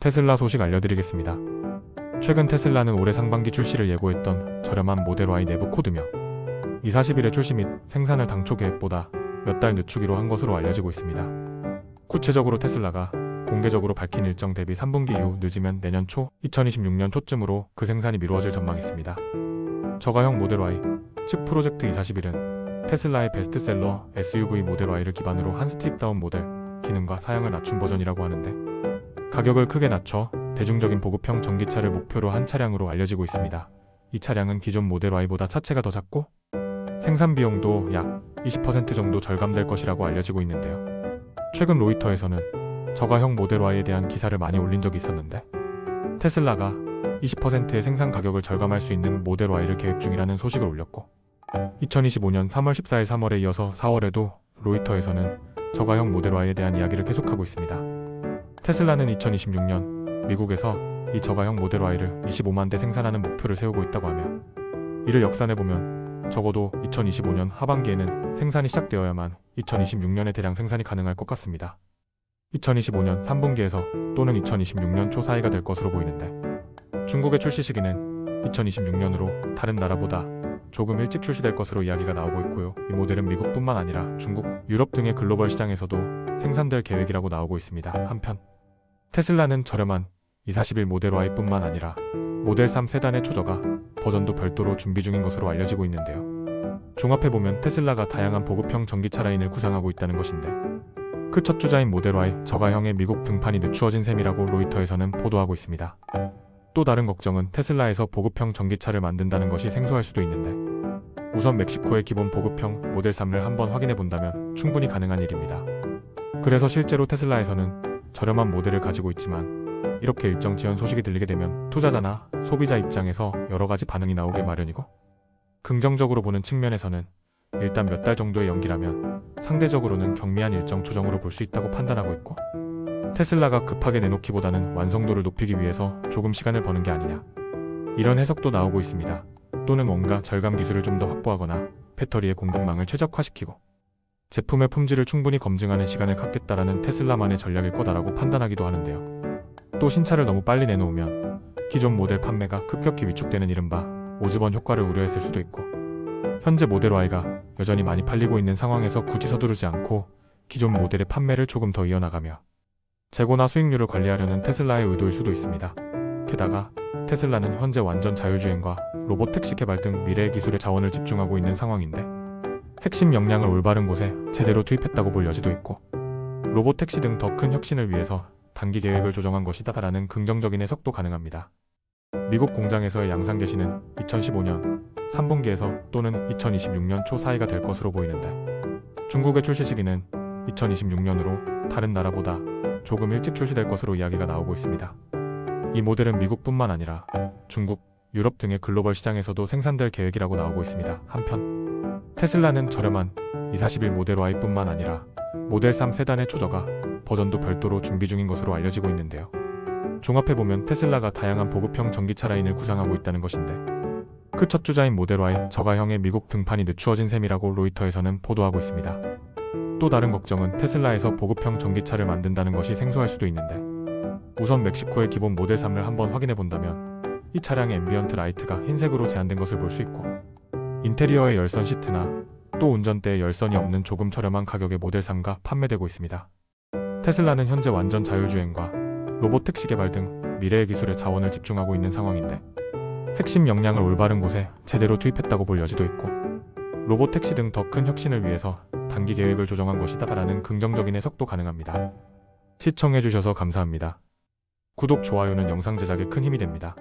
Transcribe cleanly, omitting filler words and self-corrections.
테슬라 소식 알려드리겠습니다. 최근 테슬라는 올해 상반기 출시를 예고했던 저렴한 모델 Y 내부 코드며 E41의 출시 및 생산을 당초 계획보다 몇 달 늦추기로 한 것으로 알려지고 있습니다. 구체적으로 테슬라가 공개적으로 밝힌 일정 대비 3분기 이후 늦으면 내년 초 2026년 초쯤으로 그 생산이 미루어질 전망이있습니다. 저가형 모델 Y, 즉 프로젝트 E41은 테슬라의 베스트셀러 SUV 모델 Y를 기반으로 한 스트립다운 모델, 기능과 사양을 낮춘 버전이라고 하는데 가격을 크게 낮춰 대중적인 보급형 전기차를 목표로 한 차량으로 알려지고 있습니다. 이 차량은 기존 모델 Y보다 차체가 더 작고 생산 비용도 약 20% 정도 절감될 것이라고 알려지고 있는데요. 최근 로이터에서는 저가형 모델 Y에 대한 기사를 많이 올린 적이 있었는데 테슬라가 20%의 생산 가격을 절감할 수 있는 모델 Y를 계획 중이라는 소식을 올렸고 2025년 3월 14일 3월에 이어서 4월에도 로이터에서는 저가형 모델 Y에 대한 이야기를 계속하고 있습니다. 테슬라는 2026년 미국에서 이 저가형 모델 Y를 25만 대 생산하는 목표를 세우고 있다고 하며 이를 역산해보면 적어도 2025년 하반기에는 생산이 시작되어야만 2026년에 대량 생산이 가능할 것 같습니다. 2025년 3분기에서 또는 2026년 초 사이가 될 것으로 보이는데 중국의 출시 시기는 2026년으로 다른 나라보다 조금 일찍 출시될 것으로 이야기가 나오고 있고요. 이 모델은 미국뿐만 아니라 중국, 유럽 등의 글로벌 시장에서도 생산될 계획이라고 나오고 있습니다. 한편 테슬라는 저렴한 E41 모델 Y뿐만 아니라 모델 3 세단의 초저가 버전도 별도로 준비 중인 것으로 알려지고 있는데요. 종합해보면 테슬라가 다양한 보급형 전기차 라인을 구상하고 있다는 것인데 그 첫 주자인 모델 Y 저가형의 미국 등판이 늦추어진 셈이라고 로이터에서는 보도하고 있습니다. 또 다른 걱정은 테슬라에서 보급형 전기차를 만든다는 것이 생소할 수도 있는데 우선 멕시코의 기본 보급형 모델 3를 한번 확인해 본다면 충분히 가능한 일입니다. 그래서 실제로 테슬라에서는 저렴한 모델을 가지고 있지만 이렇게 일정 지연 소식이 들리게 되면 투자자나 소비자 입장에서 여러가지 반응이 나오게 마련이고 긍정적으로 보는 측면에서는 일단 몇 달 정도의 연기라면 상대적으로는 경미한 일정 조정으로 볼 수 있다고 판단하고 있고 테슬라가 급하게 내놓기보다는 완성도를 높이기 위해서 조금 시간을 버는 게 아니냐 이런 해석도 나오고 있습니다. 또는 뭔가 절감 기술을 좀 더 확보하거나 배터리의 공급망을 최적화시키고 제품의 품질을 충분히 검증하는 시간을 갖겠다라는 테슬라만의 전략일 거다라고 판단하기도 하는데요. 또 신차를 너무 빨리 내놓으면 기존 모델 판매가 급격히 위축되는 이른바 오즈번 효과를 우려했을 수도 있고 현재 모델 Y가 여전히 많이 팔리고 있는 상황에서 굳이 서두르지 않고 기존 모델의 판매를 조금 더 이어나가며 재고나 수익률을 관리하려는 테슬라의 의도일 수도 있습니다. 게다가 테슬라는 현재 완전 자율주행과 로봇택시 개발 등 미래의 기술에 자원을 집중하고 있는 상황인데 핵심 역량을 올바른 곳에 제대로 투입했다고 볼 여지도 있고 로봇택시 등 더 큰 혁신을 위해서 단기 계획을 조정한 것이다라는 긍정적인 해석도 가능합니다. 미국 공장에서의 양산 개시는 2015년 3분기에서 또는 2026년 초 사이가 될 것으로 보이는데 중국의 출시 시기는 2026년으로 다른 나라보다 조금 일찍 출시될 것으로 이야기가 나오고 있습니다. 이 모델은 미국뿐만 아니라 중국, 유럽 등의 글로벌 시장에서도 생산될 계획이라고 나오고 있습니다. 한편 테슬라는 저렴한 E41 모델 Y뿐만 아니라 모델 3 세단의 초저가 버전도 별도로 준비 중인 것으로 알려지고 있는데요. 종합해보면 테슬라가 다양한 보급형 전기차 라인을 구상하고 있다는 것인데 그 첫 주자인 모델 Y 저가형의 미국 등판이 늦추어진 셈이라고 로이터에서는 보도하고 있습니다. 또 다른 걱정은 테슬라에서 보급형 전기차를 만든다는 것이 생소할 수도 있는데 우선 멕시코의 기본 모델 3을 한번 확인해 본다면 이 차량의 앰비언트 라이트가 흰색으로 제한된 것을 볼 수 있고 인테리어의 열선 시트나 또 운전대에 열선이 없는 조금 저렴한 가격의 모델 3가 판매되고 있습니다. 테슬라는 현재 완전 자율주행과 로봇택시 개발 등 미래의 기술에 자원을 집중하고 있는 상황인데 핵심 역량을 올바른 곳에 제대로 투입했다고 볼 여지도 있고 로봇택시 등 더 큰 혁신을 위해서 단기 계획을 조정한 것이다라는 긍정적인 해석도 가능합니다. 시청해주셔서 감사합니다. 구독, 좋아요는 영상 제작에 큰 힘이 됩니다.